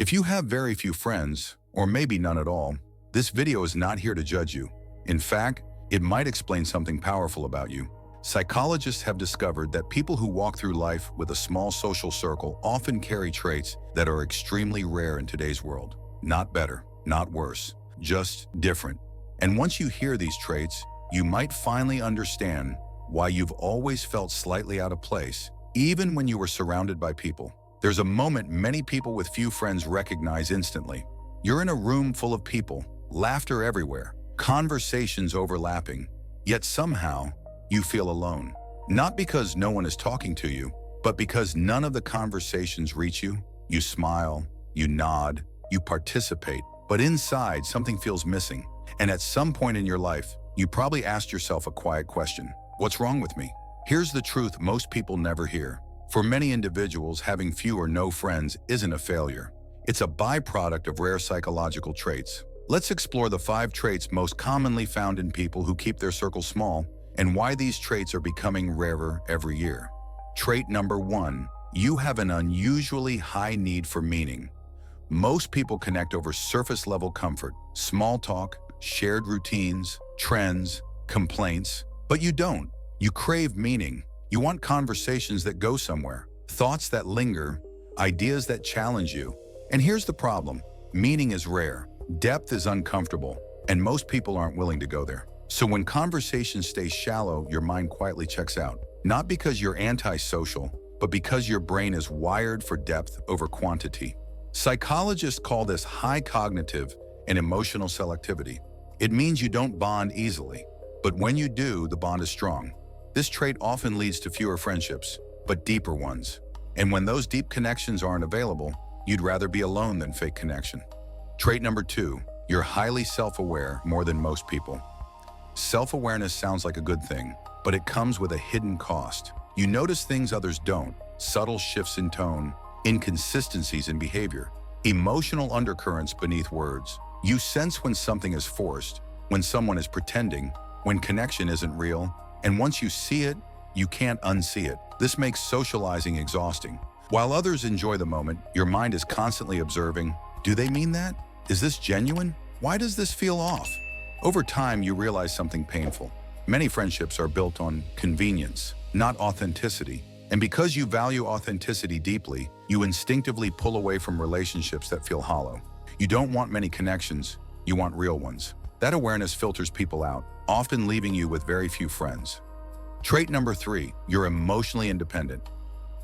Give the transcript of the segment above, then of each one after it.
If you have very few friends, or maybe none at all, this video is not here to judge you. In fact, it might explain something powerful about you. Psychologists have discovered that people who walk through life with a small social circle often carry traits that are extremely rare in today's world. Not better, not worse, just different. And once you hear these traits, you might finally understand why you've always felt slightly out of place, even when you were surrounded by people. There's a moment many people with few friends recognize instantly. You're in a room full of people, laughter everywhere, conversations overlapping, yet somehow you feel alone. Not because no one is talking to you, but because none of the conversations reach you. You smile, you nod, you participate, but inside something feels missing. And at some point in your life, you probably asked yourself a quiet question: what's wrong with me? Here's the truth most people never hear. For many individuals, having few or no friends isn't a failure. It's a byproduct of rare psychological traits. Let's explore the 5 traits most commonly found in people who keep their circle small and why these traits are becoming rarer every year. Trait number 1, you have an unusually high need for meaning. Most people connect over surface-level comfort, small talk, shared routines, trends, complaints, but you don't. You crave meaning. You want conversations that go somewhere, thoughts that linger, ideas that challenge you. And here's the problem: meaning is rare, depth is uncomfortable, and most people aren't willing to go there. So when conversations stay shallow, your mind quietly checks out. Not because you're antisocial, but because your brain is wired for depth over quantity. Psychologists call this high cognitive and emotional selectivity. It means you don't bond easily, but when you do, the bond is strong. This trait often leads to fewer friendships, but deeper ones. And when those deep connections aren't available, you'd rather be alone than fake connection. Trait number 2, you're highly self-aware more than most people. Self-awareness sounds like a good thing, but it comes with a hidden cost. You notice things others don't: subtle shifts in tone, inconsistencies in behavior, emotional undercurrents beneath words. You sense when something is forced, when someone is pretending, when connection isn't real, and once you see it, you can't unsee it. This makes socializing exhausting. While others enjoy the moment, your mind is constantly observing: do they mean that? Is this genuine? Why does this feel off? Over time, you realize something painful. Many friendships are built on convenience, not authenticity. And because you value authenticity deeply, you instinctively pull away from relationships that feel hollow. You don't want many connections, you want real ones. That awareness filters people out, often leaving you with very few friends. Trait number 3, you're emotionally independent.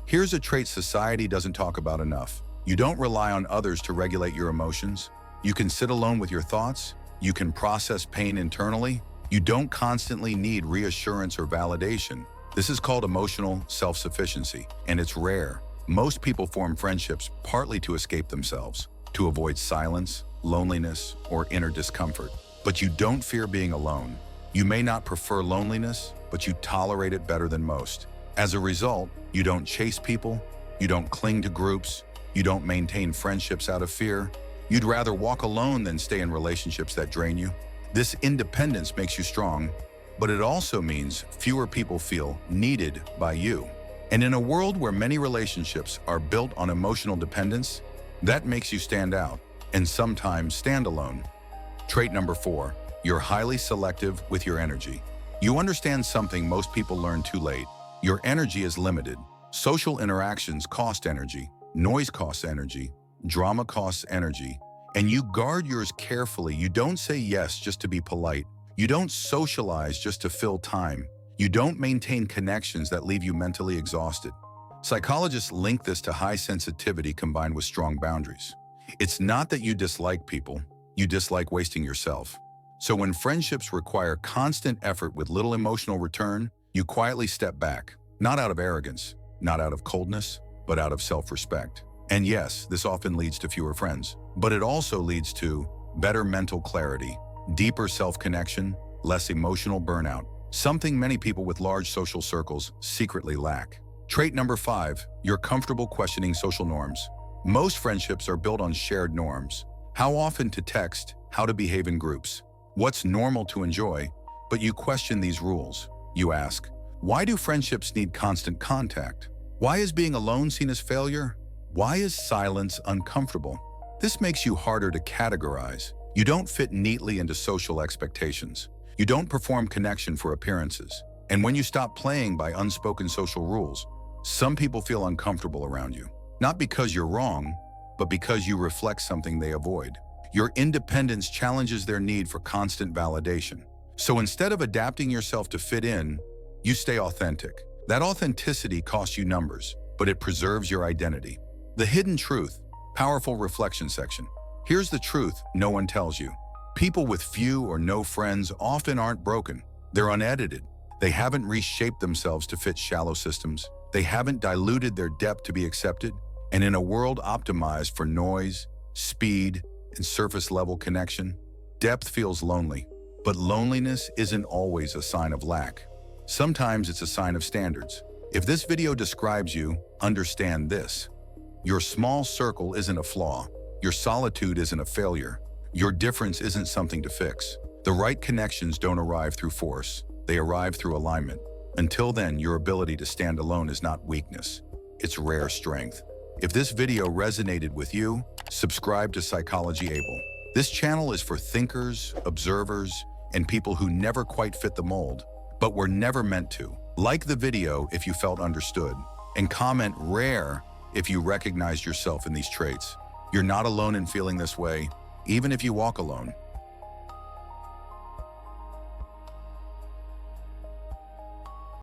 Here's a trait society doesn't talk about enough. You don't rely on others to regulate your emotions. You can sit alone with your thoughts. You can process pain internally. You don't constantly need reassurance or validation. This is called emotional self-sufficiency, and it's rare. Most people form friendships partly to escape themselves, to avoid silence, loneliness, or inner discomfort. But you don't fear being alone. You may not prefer loneliness, but you tolerate it better than most. As a result, you don't chase people, you don't cling to groups, you don't maintain friendships out of fear. You'd rather walk alone than stay in relationships that drain you. This independence makes you strong, but it also means fewer people feel needed by you. And in a world where many relationships are built on emotional dependence, that makes you stand out, and sometimes stand alone. Trait number 4, you're highly selective with your energy. You understand something most people learn too late. Your energy is limited. Social interactions cost energy, noise costs energy, drama costs energy, and you guard yours carefully. You don't say yes just to be polite. You don't socialize just to fill time. You don't maintain connections that leave you mentally exhausted. Psychologists link this to high sensitivity combined with strong boundaries. It's not that you dislike people, you dislike wasting yourself. So when friendships require constant effort with little emotional return, you quietly step back, not out of arrogance, not out of coldness, but out of self-respect. And yes, this often leads to fewer friends, but it also leads to better mental clarity, deeper self-connection, less emotional burnout, something many people with large social circles secretly lack. Trait number 5, you're comfortable questioning social norms. Most friendships are built on shared norms. How often to text, how to behave in groups, what's normal to enjoy, but you question these rules. You ask, why do friendships need constant contact? Why is being alone seen as failure? Why is silence uncomfortable? This makes you harder to categorize. You don't fit neatly into social expectations. You don't perform connection for appearances. And when you stop playing by unspoken social rules, some people feel uncomfortable around you. Not because you're wrong, but because you reflect something they avoid. Your independence challenges their need for constant validation. So instead of adapting yourself to fit in, you stay authentic. That authenticity costs you numbers, but it preserves your identity. The hidden truth, powerful reflection section. Here's the truth no one tells you. People with few or no friends often aren't broken. They're unedited. They haven't reshaped themselves to fit shallow systems. They haven't diluted their depth to be accepted. And in a world optimized for noise, speed, and surface-level connection, depth feels lonely. But loneliness isn't always a sign of lack. Sometimes it's a sign of standards. If this video describes you, understand this. Your small circle isn't a flaw. Your solitude isn't a failure. Your difference isn't something to fix. The right connections don't arrive through force. They arrive through alignment. Until then, your ability to stand alone is not weakness. It's rare strength. If this video resonated with you, subscribe to Psychology Able. This channel is for thinkers, observers, and people who never quite fit the mold, but were never meant to. Like the video if you felt understood, and comment rare if you recognized yourself in these traits. You're not alone in feeling this way, even if you walk alone.